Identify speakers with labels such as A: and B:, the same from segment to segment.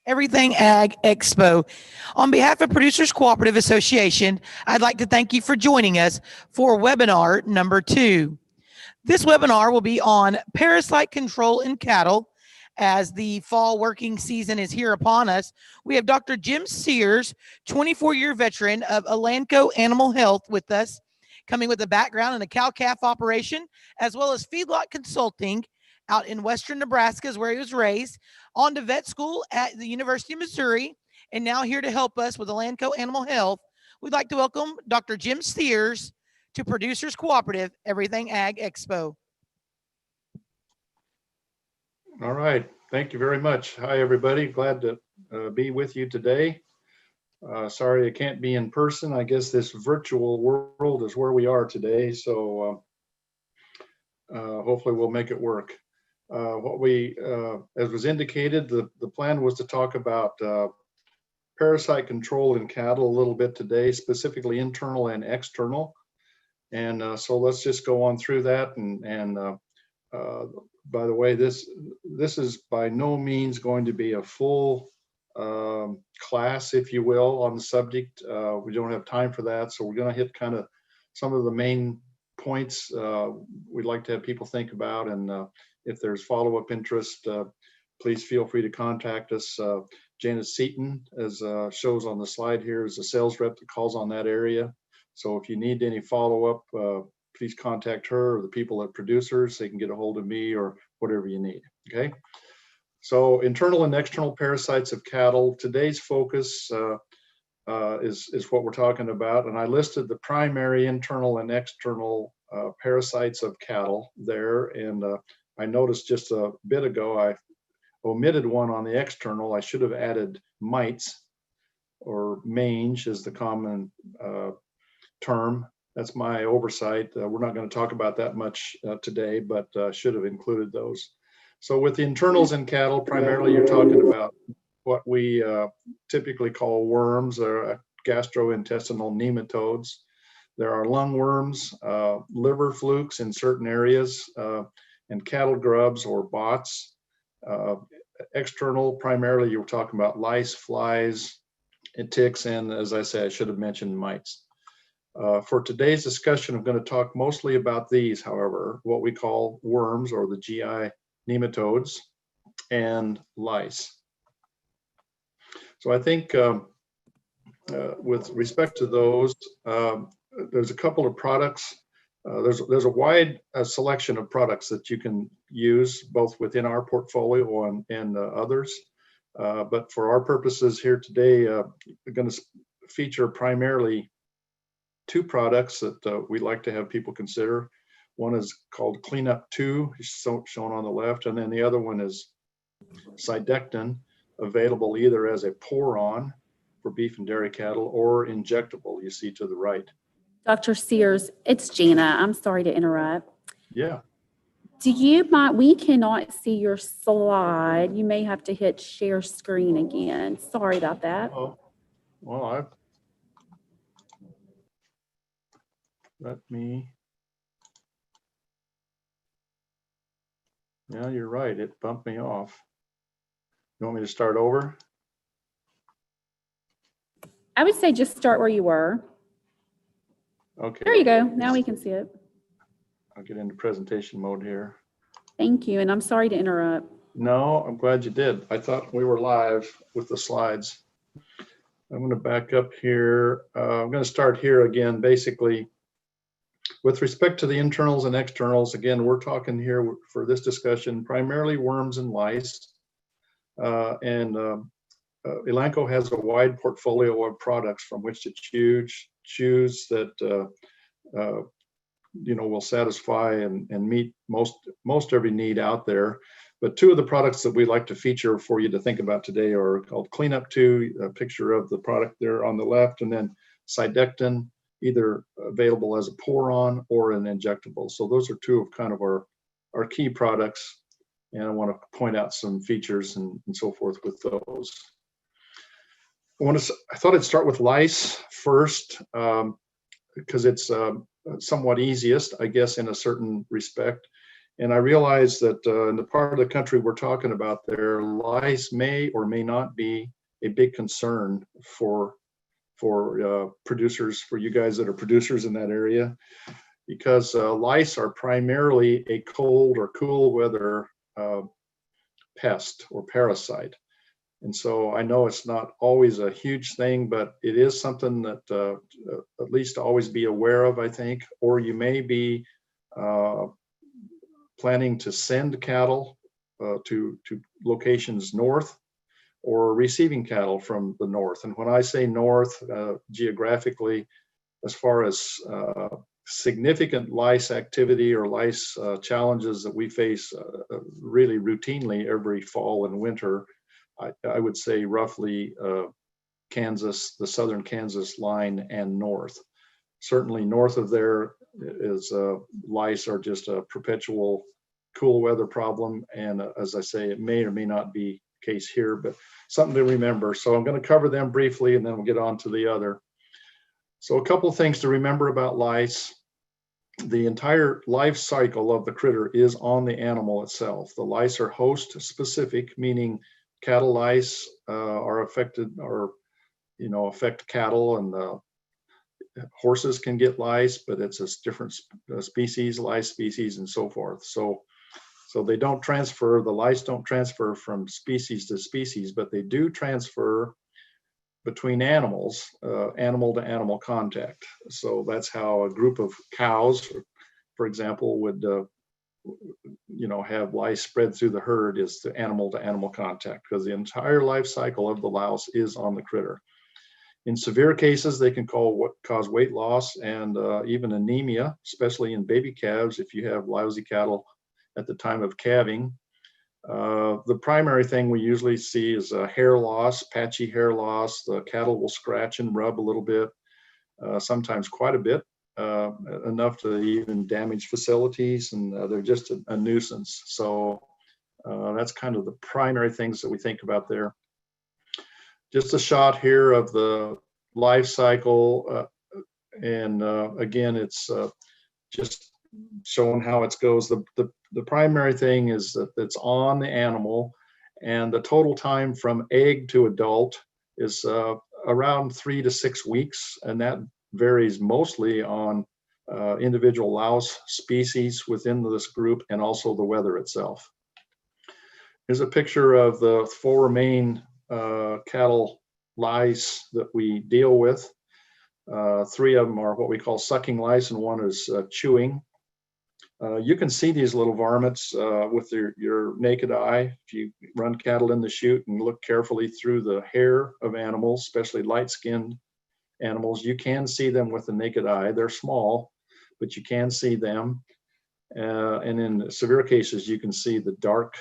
A: Everything Ag Expo. On behalf of Producers Cooperative Association, I'd like to thank you for joining us for webinar number 2. This webinar will be on parasite control in cattle. As the fall working season is here upon us, we have Dr. Jim Sears, 24-year veteran of Elanco Animal Health with us, coming with a background in a cow-calf operation, as well as feedlot consulting out in western Nebraska is where he was raised, on to vet school at the University of Missouri, and now here to help us with Elanco Animal Health. We'd like to welcome Dr. Jim Sears to Producers Cooperative Everything Ag Expo.
B: All right, thank you very much. Hi, everybody. Glad to be with you today. Sorry I can't be in person. I guess this virtual world is where we are today, so hopefully we'll make it work. As was indicated, the plan was to talk about parasite control in cattle a little bit today, specifically internal and external. And so let's just go on through that. And by the way, this is by no means going to be a full class, if you will, on the subject. We don't have time for that, so we're going to hit kind of some of the main points we'd like to have people think about. And if there's follow-up interest, please feel free to contact us. Janet Seaton, as shows on the slide here, is a sales rep that calls on that area. So if you need any follow-up, please contact her or the people at Producers. They can get a hold of me or whatever you need, okay? So internal and external parasites of cattle. Today's focus is what we're talking about. And I listed the primary internal and external parasites of cattle there. And I noticed just a bit ago, I omitted one on the external. I should have added mites, or mange is the common term. That's my oversight. We're not going to talk about that much today, but should have included those. So with the internals in cattle, primarily you're talking about what we typically call worms, or gastrointestinal nematodes. There are lungworms, liver flukes in certain areas, and cattle grubs or bots. External, primarily you're talking about lice, flies, and ticks, and as I say, I should have mentioned mites. For today's discussion, I'm going to talk mostly about these, however, what we call worms, or the GI nematodes, and lice. So I think with respect to those, there's a couple of products. There's a wide selection of products that you can use both within our portfolio and others. But for our purposes here today, we're going to feature primarily 2 products that we'd like to have people consider. One is called Cleanup 2, shown on the left, and then the other one is Cydectin, available either as a pour-on for beef and dairy cattle or injectable, you see to the right.
C: Dr. Sears, it's Gina. I'm sorry to interrupt.
B: Yeah.
C: Do you mind? We cannot see your slide. You may have to hit share screen again. Sorry about that.
B: Oh, well, yeah, you're right. It bumped me off. You want me to start over?
C: I would say just start where you were.
B: Okay.
C: There you go. Now we can see it.
B: I'll get into presentation mode here.
C: Thank you. And I'm sorry to interrupt.
B: No, I'm glad you did. I thought we were live with the slides. I'm going to back up here. I'm going to start here again. Basically, with respect to the internals and externals, again, we're talking here for this discussion primarily worms and lice. Elanco has a wide portfolio of products from which to choose that will satisfy and meet most every need out there. But 2 of the products that we'd like to feature for you to think about today are called Cleanup 2, a picture of the product there on the left, and then Cydectin, either available as a pour-on or an injectable. So those are 2 of kind of our key products, and I want to point out some features and so forth with those. I thought I'd start with lice first, because it's somewhat easiest, I guess, in a certain respect. And I realize that in the part of the country we're talking about there, lice may or may not be a big concern for producers, for you guys that are producers in that area, because lice are primarily a cold or cool weather pest or parasite. And so I know it's not always a huge thing, but it is something that at least to always be aware of, I think. Or you may be planning to send cattle to locations north, or receiving cattle from the north. And when I say north, geographically, as far as significant lice activity or lice challenges that we face really routinely every fall and winter, I would say roughly Kansas, the southern Kansas line and north. Certainly north of there is lice are just a perpetual cool weather problem. And as I say, it may or may not be the case here, but something to remember. So I'm going to cover them briefly and then we'll get on to the other. So a couple of things to remember about lice. The entire life cycle of the critter is on the animal itself. The lice are host specific, meaning cattle lice are affected, or affect cattle, and horses can get lice, but it's a different species, lice species, and so forth. So they don't transfer, the lice don't transfer from species to species, but they do transfer between animals, animal to animal contact. So that's how a group of cows, for example, would have lice spread through the herd, is the animal to animal contact, because the entire life cycle of the louse is on the critter. In severe cases, they can cause weight loss and even anemia, especially in baby calves if you have lousy cattle at the time of calving. The primary thing we usually see is hair loss, patchy hair loss. The cattle will scratch and rub a little bit, sometimes quite a bit, enough to even damage facilities, and they're just a nuisance. So that's kind of the primary things that we think about there. Just a shot here of the life cycle, and again, it's just showing how it goes. The primary thing is that it's on the animal, and the total time from egg to adult is around 3 to 6 weeks, and that varies mostly on individual louse species within this group and also the weather itself. Here's a picture of the 4 main cattle lice that we deal with. 3 of them are what we call sucking lice, and 1 is chewing. You can see these little varmints with your naked eye. If you run cattle in the chute and look carefully through the hair of animals, especially light-skinned animals, you can see them with the naked eye. They're small, but you can see them. And in severe cases, you can see the dark,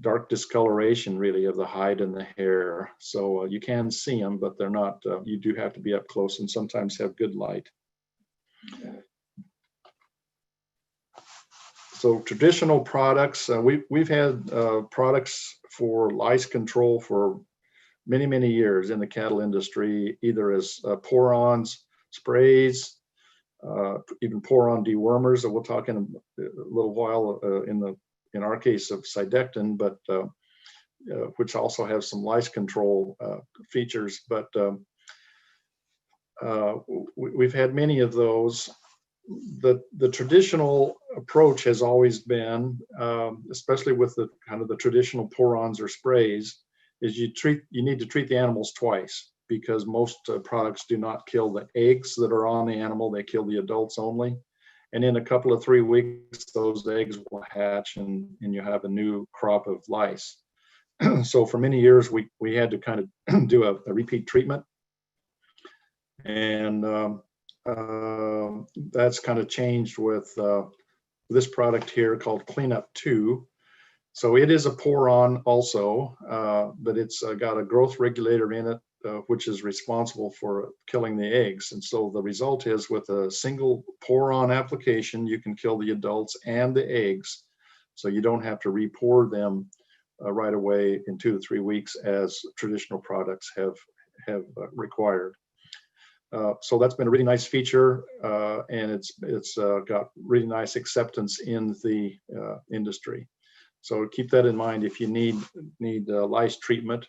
B: dark discoloration really of the hide and the hair. So you can see them, but they're not, you do have to be up close and sometimes have good light. So traditional products, we've had products for lice control for many, many years in the cattle industry, either as pour-ons, sprays, even pour-on dewormers that we'll talk in a little while in our case of Cydectin, but which also have some lice control features. But we've had many of those. The traditional approach has always been, especially with the kind of the traditional pour-ons or sprays, is you need to treat the animals twice, because most products do not kill the eggs that are on the animal, they kill the adults only. And in a couple of 3 weeks, those eggs will hatch and you have a new crop of lice. So for many years, we had to kind of do a repeat treatment. And that's kind of changed with this product here called Cleanup 2. So it is a pour-on also, but it's got a growth regulator in it, which is responsible for killing the eggs. And so the result is, with a single pour-on application, you can kill the adults and the eggs. So you don't have to re-pour them right away in 2 to 3 weeks as traditional products have required. So that's been a really nice feature, and it's got really nice acceptance in the industry. So keep that in mind if you need lice treatment.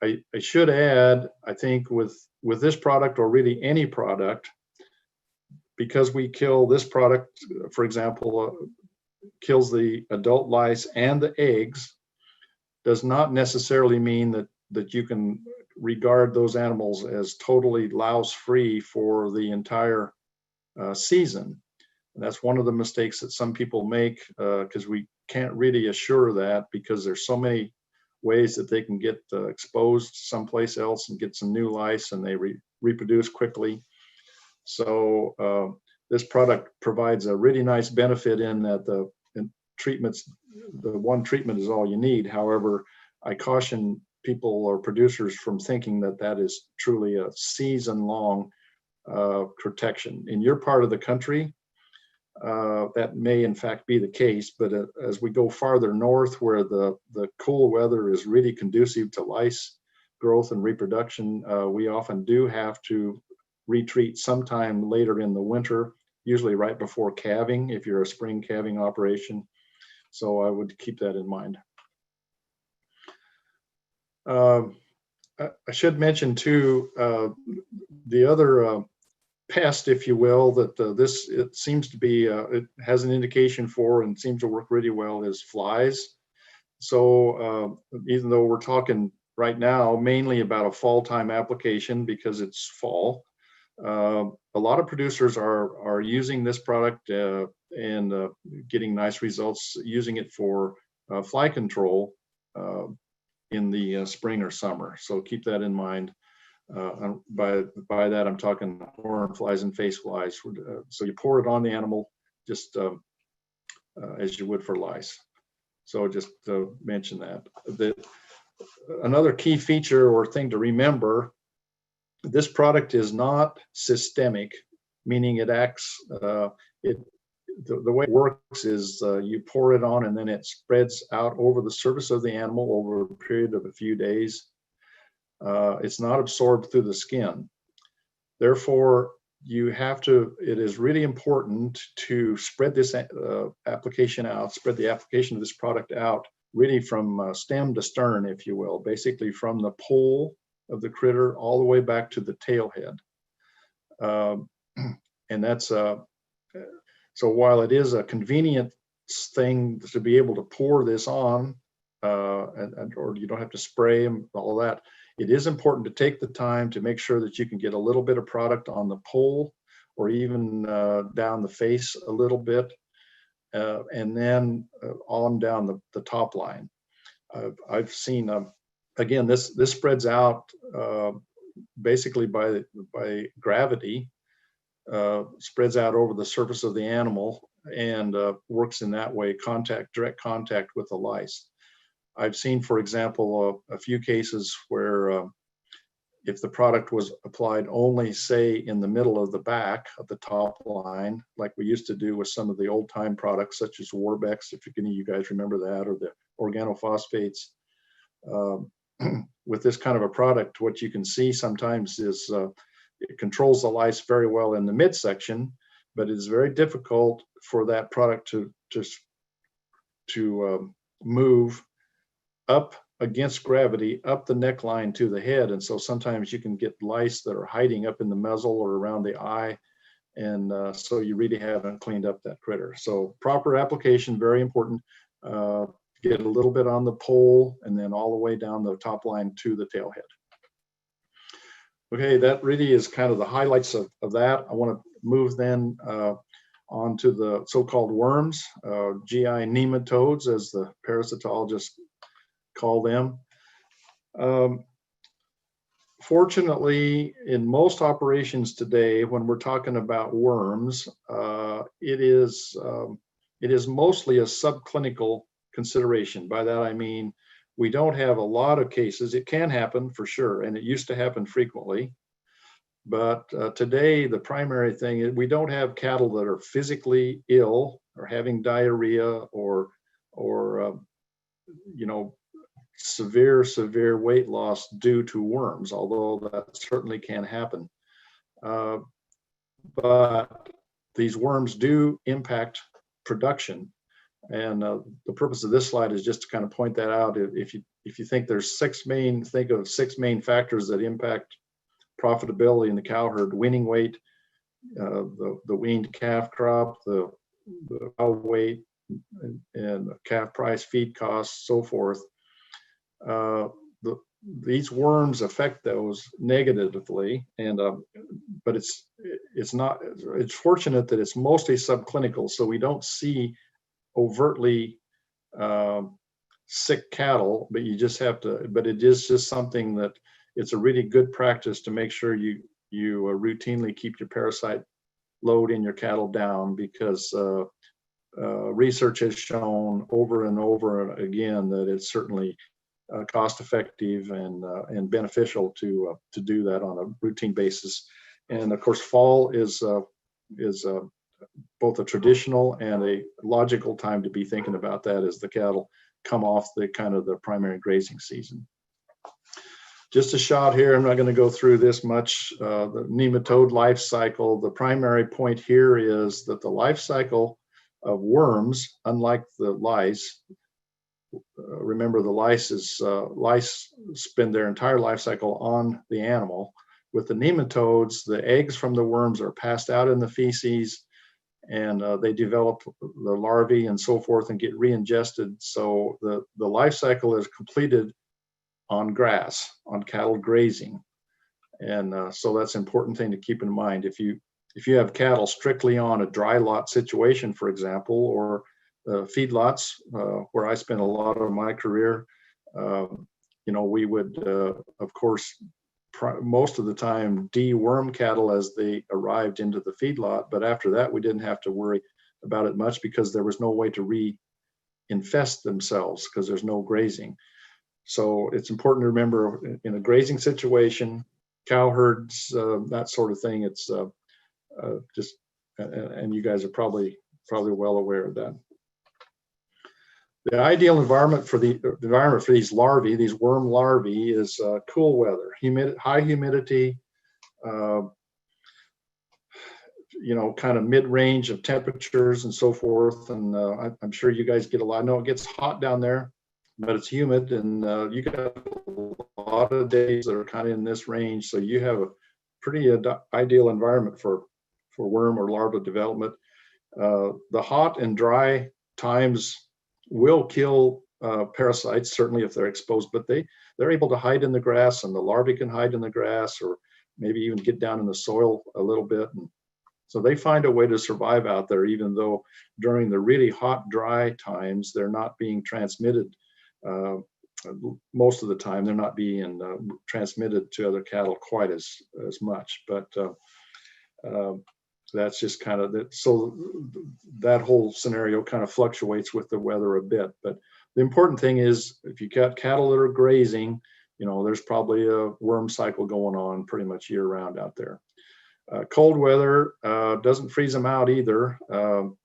B: I should add, I think with this product, or really any product, because we kill this product, for example, kills the adult lice and the eggs, does not necessarily mean that you can regard those animals as totally louse-free for the entire season. And that's one of the mistakes that some people make, because we can't really assure that, because there's so many ways that they can get exposed someplace else and get some new lice, and they reproduce quickly. So this product provides a really nice benefit in that the one treatment is all you need. However, I caution people or producers from thinking that that is truly a season-long protection. In your part of the country, that may in fact be the case, but as we go farther north, where the cool weather is really conducive to lice growth and reproduction, we often do have to retreat sometime later in the winter, usually right before calving, if you're a spring calving operation. So I would keep that in mind. I should mention too, the other pest, if you will, that it seems to be, it has an indication for and seems to work really well, is flies. So even though we're talking right now mainly about a fall time application because it's fall, a lot of producers are using this product and getting nice results using it for fly control in the spring or summer. So keep that in mind. By that, I'm talking horn flies and face flies. So you pour it on the animal just as you would for lice. So just to mention that. Another key feature or thing to remember, this product is not systemic, meaning it acts, the way it works is you pour it on and then it spreads out over the surface of the animal over a period of a few days. It's not absorbed through the skin. Therefore, it is really important to spread this application out, spread the application of this product out really from stem to stern, if you will, basically from the pole of the critter all the way back to the tail head. And that's, so while it is a convenient thing to be able to pour this on, or you don't have to spray them, all that, it is important to take the time to make sure that you can get a little bit of product on the pole or even down the face a little bit, and then on down the top line. I've seen, again, this spreads out basically by gravity, spreads out over the surface of the animal and works in that way, direct contact with the lice. I've seen, for example, a few cases where if the product was applied only, say, in the middle of the back of the top line, like we used to do with some of the old time products, such as Warbex, if any of you guys remember that, or the organophosphates. With this kind of a product, what you can see sometimes is it controls the lice very well in the midsection, but it's very difficult for that product to move up against gravity up the neckline to the head. And so sometimes you can get lice that are hiding up in the muzzle or around the eye. And so you really haven't cleaned up that critter. So proper application, very important. Get a little bit on the pole and then all the way down the top line to the tail head. Okay, that really is kind of the highlights of that. I want to move then on to the so-called worms, GI nematodes, as the parasitologists call them. Fortunately, in most operations today, when we're talking about worms, it is mostly a subclinical consideration. By that I mean we don't have a lot of cases. It can happen for sure, and it used to happen frequently. But today, the primary thing is we don't have cattle that are physically ill or having diarrhea or severe weight loss due to worms, although that certainly can happen. But these worms do impact production. And the purpose of this slide is just to kind of point that out. If you think there's think of six main factors that impact profitability in the cow herd: weaning weight, the weaned calf crop, the cow weight, and the calf price, feed costs, so forth. These worms affect those negatively, and but it's fortunate that it's mostly subclinical, so we don't see overtly sick cattle, but you just have to. But it is just something that it's a really good practice to make sure you routinely keep your parasite load in your cattle down, because research has shown over and over again that it's certainly cost effective and beneficial to do that on a routine basis. And of course, fall is both a traditional and a logical time to be thinking about that as the cattle come off the primary grazing season. Just a shot here. I'm not going to go through this much. The nematode life cycle. The primary point here is that the life cycle of worms, unlike the lice, remember the lice spend their entire life cycle on the animal. With the nematodes, the eggs from the worms are passed out in the feces, and they develop the larvae and so forth and get re-ingested. So the life cycle is completed on grass, on cattle grazing. And so that's an important thing to keep in mind. If you have cattle strictly on a dry lot situation, for example, or feedlots, where I spent a lot of my career, we would, of course, most of the time deworm cattle as they arrived into the feedlot. But after that, we didn't have to worry about it much, because there was no way to re-infest themselves, because there's no grazing. So it's important to remember, in a grazing situation, cow herds, that sort of thing, it's just, and you guys are probably well aware of that. The ideal environment for these larvae, these worm larvae, is cool weather, high humidity, kind of mid-range of temperatures and so forth. And I'm sure you guys get a lot. I know it gets hot down there, but it's humid, and you got a lot of days that are kind of in this range. So you have a pretty ideal environment for worm or larval development. The hot and dry times will kill parasites, certainly if they're exposed, but they're able to hide in the grass, and the larvae can hide in the grass, or maybe even get down in the soil a little bit. And so they find a way to survive out there, even though during the really hot, dry times, they're not being transmitted. Most of the time, they're not being transmitted to other cattle quite as much. But that's just kind of that. So that whole scenario kind of fluctuates with the weather a bit. But the important thing is, if you got cattle that are grazing, there's probably a worm cycle going on pretty much year round out there. Cold weather doesn't freeze them out either.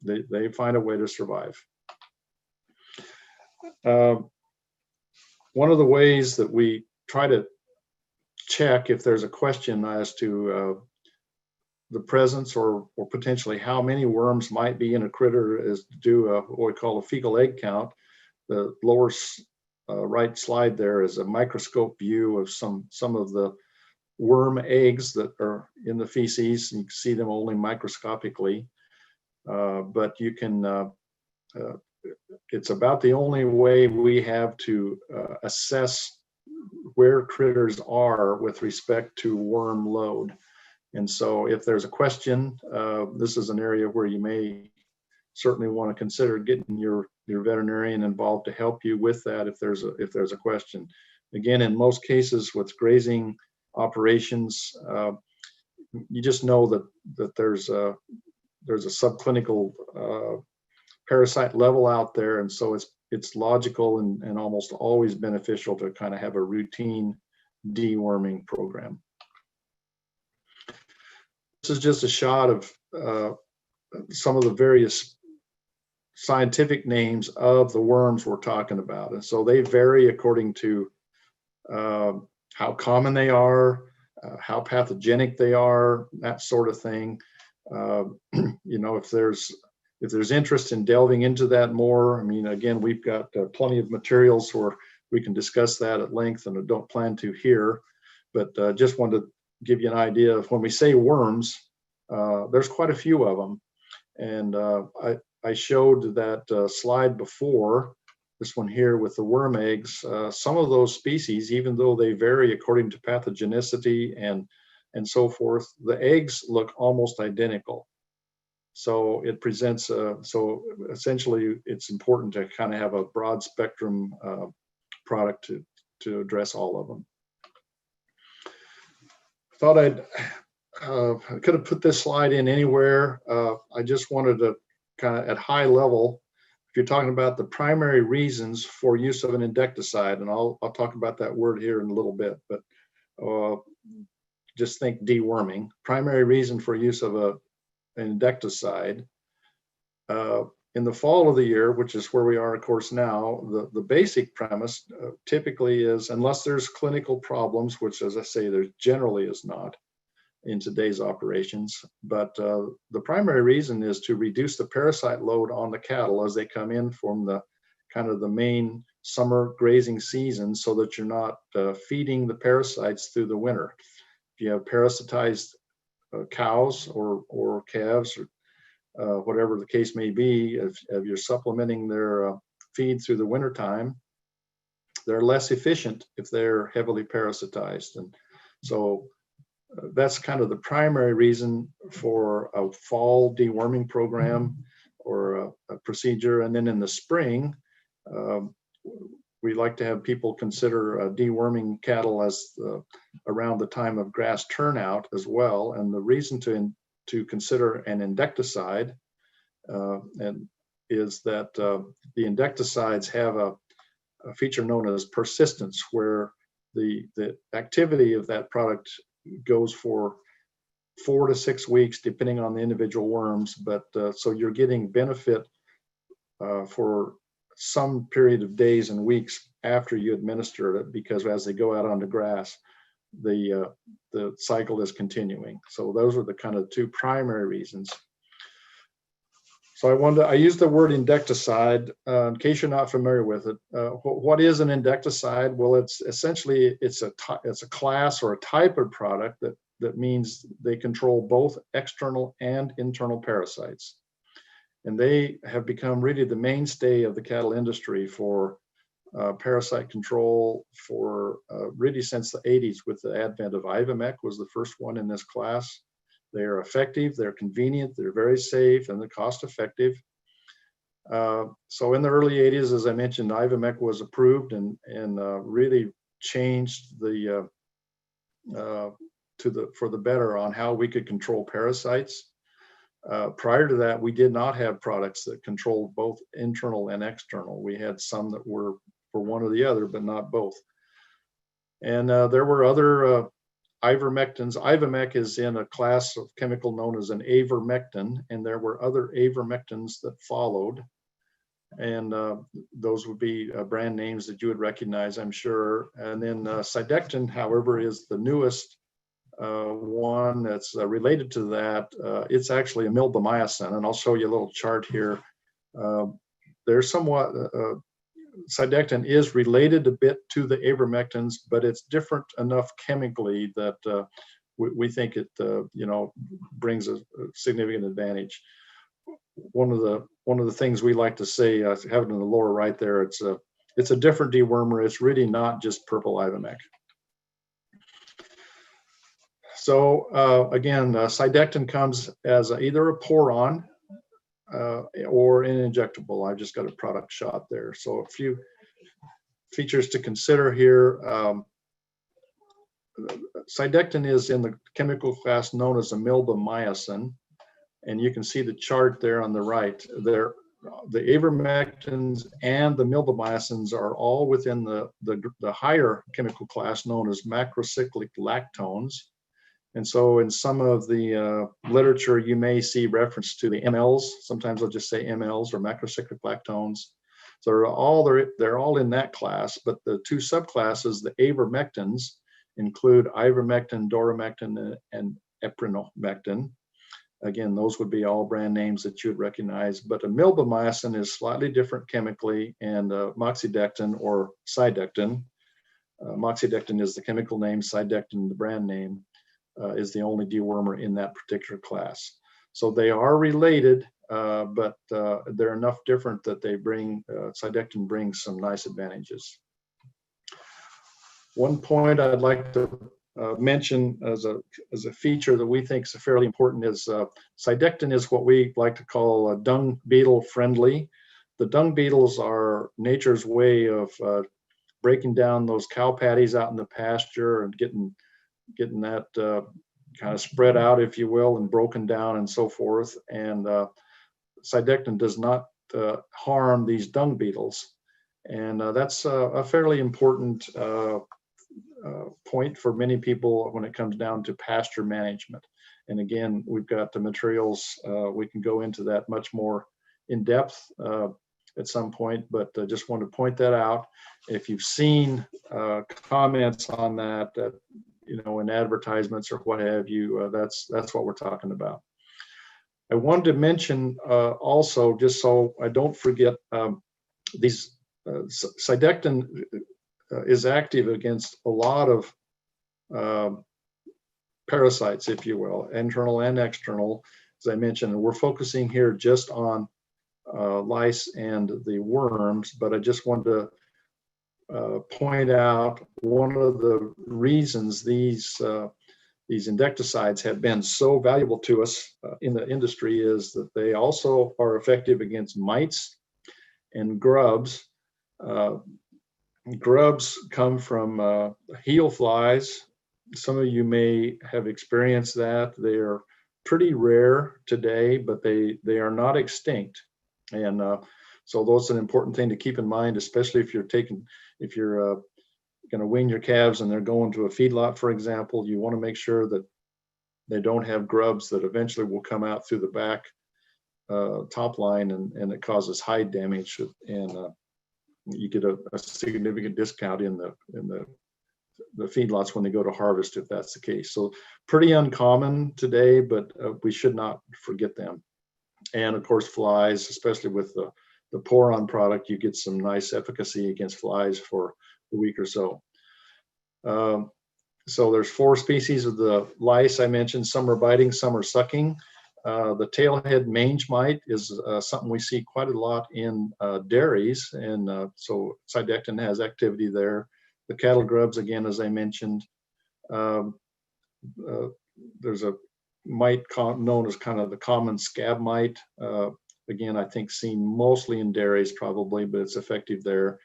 B: They find a way to survive. One of the ways that we try to check if there's a question as to the presence or potentially how many worms might be in a critter is to do what we call a fecal egg count. The lower right slide there is a microscope view of some of the worm eggs that are in the feces. You can see them only microscopically, but you can, it's about the only way we have to assess where critters are with respect to worm load. And so if there's a question, this is an area where you may certainly want to consider getting your veterinarian involved to help you with that if there's a question. Again, in most cases with grazing operations, you just know that there's a subclinical parasite level out there, and so it's logical and almost always beneficial to kind of have a routine deworming program. This is just a shot of some of the various scientific names of the worms we're talking about. And so they vary according to how common they are, how pathogenic they are, that sort of thing. If there's interest in delving into that more, I mean, again, we've got plenty of materials where we can discuss that at length, and I don't plan to here, but just wanted to give you an idea of when we say worms, there's quite a few of them. And I showed that slide before, this one here with the worm eggs. Some of those species, even though they vary according to pathogenicity and so forth, the eggs look almost identical. So it presents, so essentially it's important to kind of have a broad spectrum product to address all of them. Thought I could have put this slide in anywhere. I just wanted to kind of at high level, if you're talking about the primary reasons for use of an endectocide, and I'll talk about that word here in a little bit, but just think deworming. Primary reason for use of an endectocide. In the fall of the year, which is where we are, of course, now, the basic premise typically is, unless there's clinical problems, which, as I say, there generally is not in today's operations, but the primary reason is to reduce the parasite load on the cattle as they come in from the kind of the main summer grazing season, so that you're not feeding the parasites through the winter. If you have parasitized cows or calves or whatever the case may be, if you're supplementing their feed through the winter time, they're less efficient if they're heavily parasitized. And so that's kind of the primary reason for a fall deworming program or a procedure. And then in the spring, we like to have people consider deworming cattle as around the time of grass turnout as well. And the reason to consider an endectocide and is that the endectocides have a feature known as persistence, where the activity of that product goes for 4 to 6 weeks, depending on the individual worms. But so you're getting benefit for some period of days and weeks after you administer it, because as they go out onto grass, the cycle is continuing. So those are the kind of two primary reasons. So I use the word endectocide in case you're not familiar with it. What is an endectocide? Well, it's essentially it's a class or a type of product that means they control both external and internal parasites, and they have become really the mainstay of the cattle industry for parasite control for really since the 80s, with the advent of Ivomec was the first one in this class. They are effective, they're convenient, they're very safe, and they're cost effective. So in the early 80s, as I mentioned, Ivomec was approved and really changed the for the better on how we could control parasites. Prior to that, we did not have products that controlled both internal and external. We had some that were for one or the other, but not both. And there were other ivermectins. Ivomec is in a class of chemical known as an avermectin, and there were other avermectins that followed. And those would be brand names that you would recognize, I'm sure. And then Cydectin, however, is the newest one that's related to that. It's actually a milbemycin, and I'll show you a little chart here. They're somewhat, Cydectin is related a bit to the avermectins, but it's different enough chemically that we think it brings a significant advantage. One of the things we like to say, I have it in the lower right there, it's a different dewormer. It's really not just purple Ivomec. So again, Cydectin comes as either a poron or an injectable. I've just got a product shot there. So a few features to consider here. Cydectin is in the chemical class known as a milbemycin, and you can see the chart there on the right. The avermectins and the milbemycins are all within the higher chemical class known as macrocyclic lactones. And so in some of the literature, you may see reference to the MLs. Sometimes I'll just say MLs or macrocyclic lactones. So they're all in that class, but the two subclasses, the avermectins include ivermectin, doramectin, and eprinomectin. Again, those would be all brand names that you would recognize, but a milbemycin is slightly different chemically, and moxidectin or Cydectin. Moxidectin is the chemical name, Cydectin, the brand name, is the only dewormer in that particular class. So they are related, but they're enough different that they bring, Cydectin brings some nice advantages. One point I'd like to mention as a feature that we think is fairly important is Cydectin is what we like to call dung beetle friendly. The dung beetles are nature's way of breaking down those cow patties out in the pasture and getting that kind of spread out, if you will, and broken down and so forth. And Cydectin does not harm these dung beetles. And that's a fairly important point for many people when it comes down to pasture management. And again, we've got the materials, we can go into that much more in depth at some point, but just want to point that out. If you've seen comments on that, you know, in advertisements or what have you, that's what we're talking about. I wanted to mention also, just so I don't forget, these Cydectin is active against a lot of parasites, if you will, internal and external, as I mentioned. And we're focusing here just on lice and the worms, but I just wanted to point out one of the reasons these endectocides have been so valuable to us in the industry is that they also are effective against mites and grubs. Grubs come from heel flies. Some of you may have experienced that. They are pretty rare today, but they are not extinct. And so that's an important thing to keep in mind, especially if you're going to wean your calves and they're going to a feedlot, for example. You want to make sure that they don't have grubs that eventually will come out through the back top line, and it causes hide damage, and you get a significant discount in the feedlots when they go to harvest, if that's the case. So pretty uncommon today, but we should not forget them. And of course, flies, especially with the Poron product, you get some nice efficacy against flies for a week or so. So there's 4 species of the lice I mentioned. Some are biting, some are sucking. The tailhead mange mite is something we see quite a lot in dairies, and so Cydectin has activity there. The cattle grubs, again, as I mentioned. There's a mite known as kind of the common scab mite. Again, I think seen mostly in dairies probably, but it's effective there.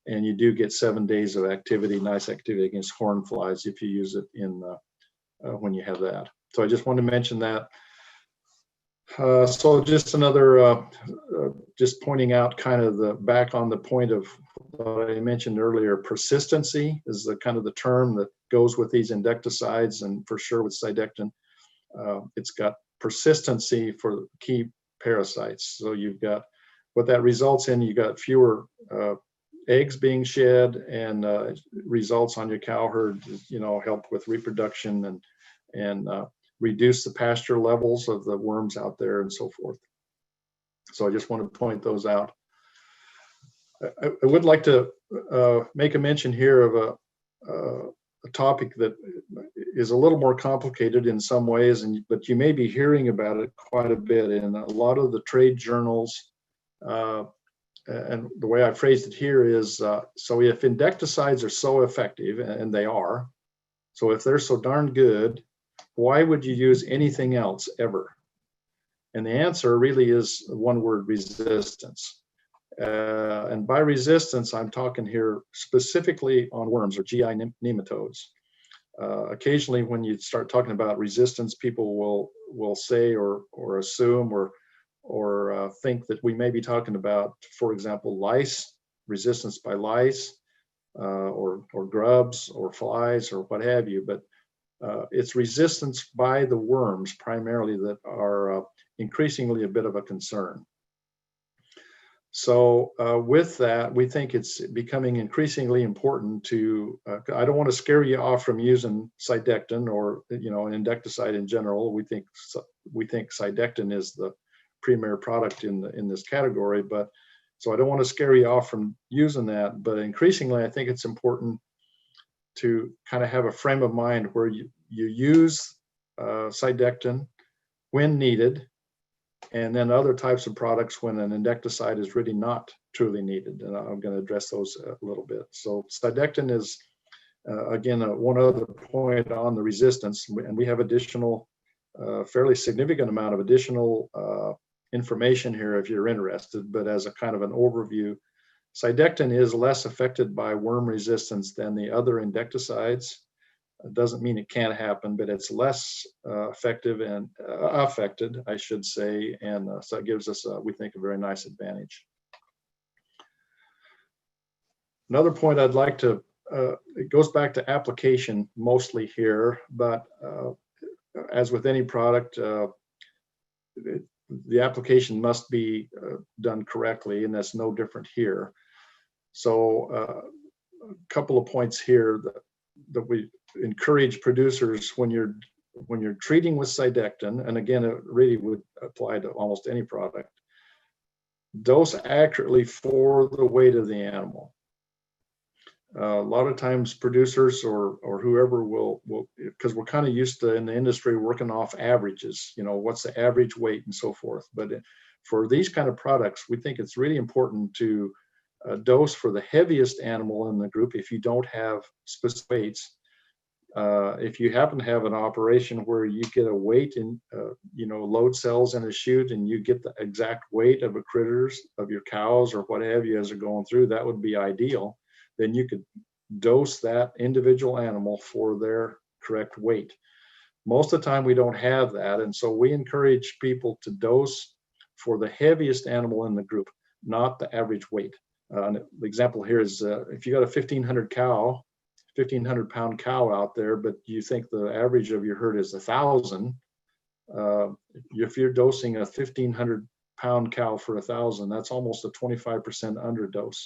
B: And you do get 7 days of activity, nice activity against horn flies if you use it in when you have that. So I just wanted to mention that. So just another, just pointing out kind of the back on the point of what I mentioned earlier, persistency is the kind of the term that goes with these endectocides, and for sure with Cydectin. It's got persistency for key parasites. So you've got what that results in, you got fewer eggs being shed, and results on your cow herd, you know, help with reproduction and reduce the pasture levels of the worms out there and so forth. So I just want to point those out. I would like to make a mention here of a topic that is a little more complicated in some ways, but you may be hearing about it quite a bit in a lot of the trade journals. And the way I phrased it here is, so if endectocides are so effective, and they are, so if they're so darn good, why would you use anything else ever? And the answer really is one word: resistance. And by resistance, I'm talking here specifically on worms or GI nematodes. Occasionally, when you start talking about resistance, people will say or assume or think that we may be talking about, for example, lice, resistance by lice, or grubs or flies or what have you. But it's resistance by the worms primarily that are increasingly a bit of a concern. So with that, we think it's becoming increasingly important to, I don't want to scare you off from using Cydectin or, you know, an endectocide in general. We think Cydectin is the premier product in this category, but so I don't want to scare you off from using that. But increasingly, I think it's important to kind of have a frame of mind where you use Cydectin when needed, and then other types of products when an endectocide is really not truly needed. And I'm going to address those a little bit. So Cydectin is, again, one other point on the resistance, and we have additional, fairly significant amount of additional information here if you're interested, but as a kind of an overview, Cydectin is less affected by worm resistance than the other endectocides. It doesn't mean it can't happen, but it's less effective and affected, I should say, and so it gives us, we think, a very nice advantage. Another point I'd like to, it goes back to application mostly here, but as with any product, the application must be done correctly, and that's no different here. So a couple of points here that we encourage producers when you're treating with Cydectin, and again, it really would apply to almost any product, dose accurately for the weight of the animal. A lot of times producers or whoever will, because we're kind of used to in the industry working off averages, you know, what's the average weight and so forth. But for these kind of products, we think it's really important to dose for the heaviest animal in the group if you don't have specific weights. If you happen to have an operation where you get a weight in, you know, load cells in a chute and you get the exact weight of a critters, of your cows or what have you as they're going through, that would be ideal. Then you could dose that individual animal for their correct weight. Most of the time we don't have that, and so we encourage people to dose for the heaviest animal in the group, not the average weight. The example here is if you got a 1,500 pound cow out there, but you think the average of your herd is 1,000, if you're dosing a 1,500 pound cow for 1,000, that's almost a 25% underdose.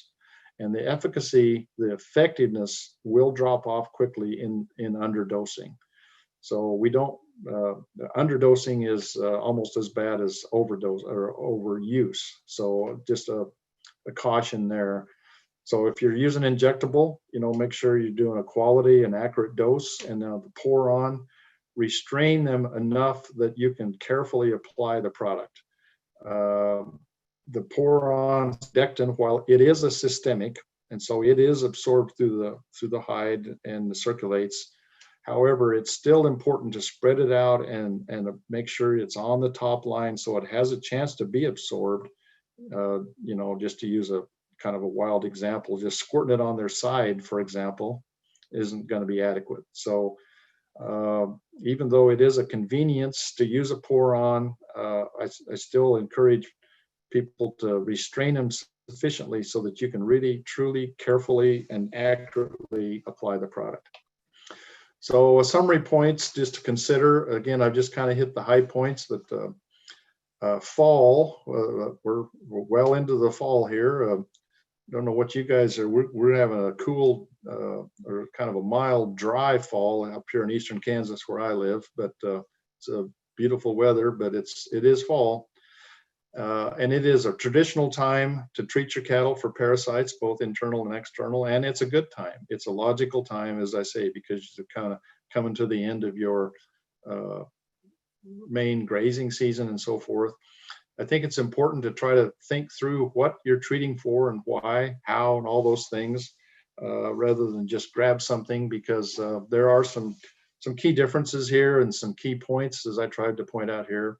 B: And the efficacy, the effectiveness will drop off quickly in underdosing. So we don't, underdosing is almost as bad as overdose or overuse. So just a caution there. So if you're using injectable, you know, make sure you're doing a quality and accurate dose, and now the pour on, restrain them enough that you can carefully apply the product. The pour on Cydectin, while it is a systemic, and so it is absorbed through the hide and circulates. However, it's still important to spread it out and make sure it's on the top line so it has a chance to be absorbed. You know, just to use a kind of a wild example, just squirting it on their side, for example, isn't going to be adequate. So even though it is a convenience to use a pour on, I still encourage people to restrain them sufficiently so that you can really, truly, carefully, and accurately apply the product. So summary points just to consider. Again, I've just kind of hit the high points, but fall, we're well into the fall here. Don't know what you guys are, we're having a cool or kind of a mild, dry fall up here in eastern Kansas where I live, but it's a beautiful weather, but it is fall. And it is a traditional time to treat your cattle for parasites, both internal and external, and it's a good time. It's a logical time, as I say, because you're kind of coming to the end of your main grazing season and so forth. I think it's important to try to think through what you're treating for and why, how, and all those things, rather than just grab something, because there are some key differences here and some key points, as I tried to point out here.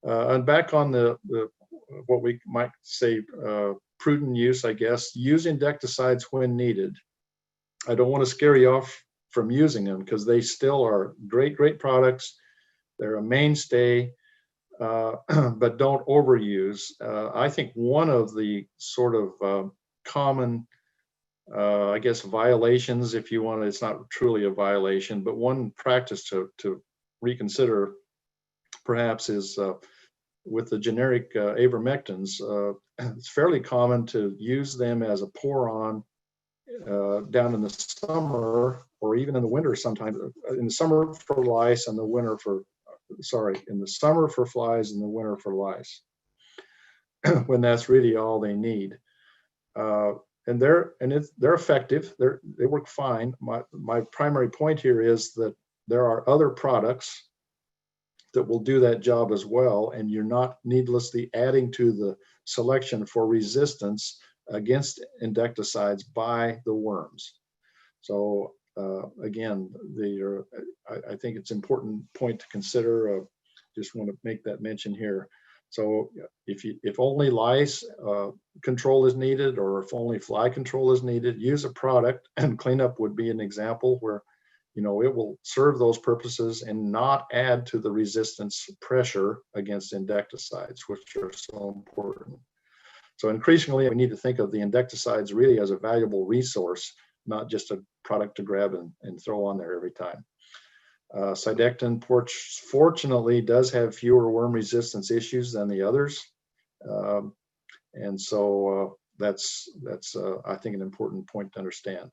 B: And back on the what we might say prudent use, I guess, use endectocides when needed. I don't want to scare you off from using them because they still are great products. They're a mainstay, but don't overuse. I think one of the sort of common, I guess, violations, if you want, it's not truly a violation, but one practice to reconsider perhaps is with the generic avermectins, it's fairly common to use them as a pour-on down in the summer or even in the winter sometimes. In the summer for lice and the winter for, in the summer for flies and the winter for lice, when that's really all they need. And they're effective. They work fine. My primary point here is that there are other products that will do that job as well, and you're not needlessly adding to the selection for resistance against endectocides by the worms. So again, I think it's an important point to consider. Just want to make that mention here. So if only lice control is needed, or if only fly control is needed, use a product, and cleanup would be an example where, you know, it will serve those purposes and not add to the resistance pressure against endectocides, which are so important. So increasingly, we need to think of the endectocides really as a valuable resource, not just a product to grab and throw on there every time. Cydectin, fortunately, does have fewer worm resistance issues than the others. And so that's I think, an important point to understand.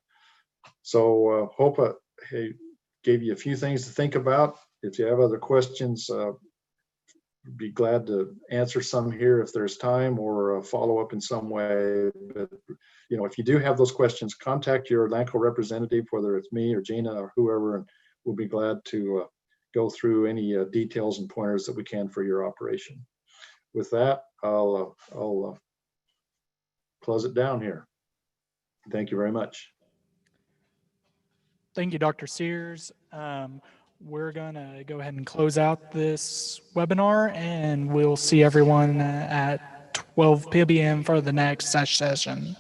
B: So hope I gave you a few things to think about. If you have other questions, be glad to answer some here if there's time, or follow up in some way. But, you know, if you do have those questions, contact your LANCO representative, whether it's me or Gina or whoever, and we'll be glad to go through any details and pointers that we can for your operation. With that, I'll close it down here. Thank you very much.
D: Thank you, Dr. Sears. We're going to go ahead and close out this webinar, and we'll see everyone at 12 p.m. for the next session.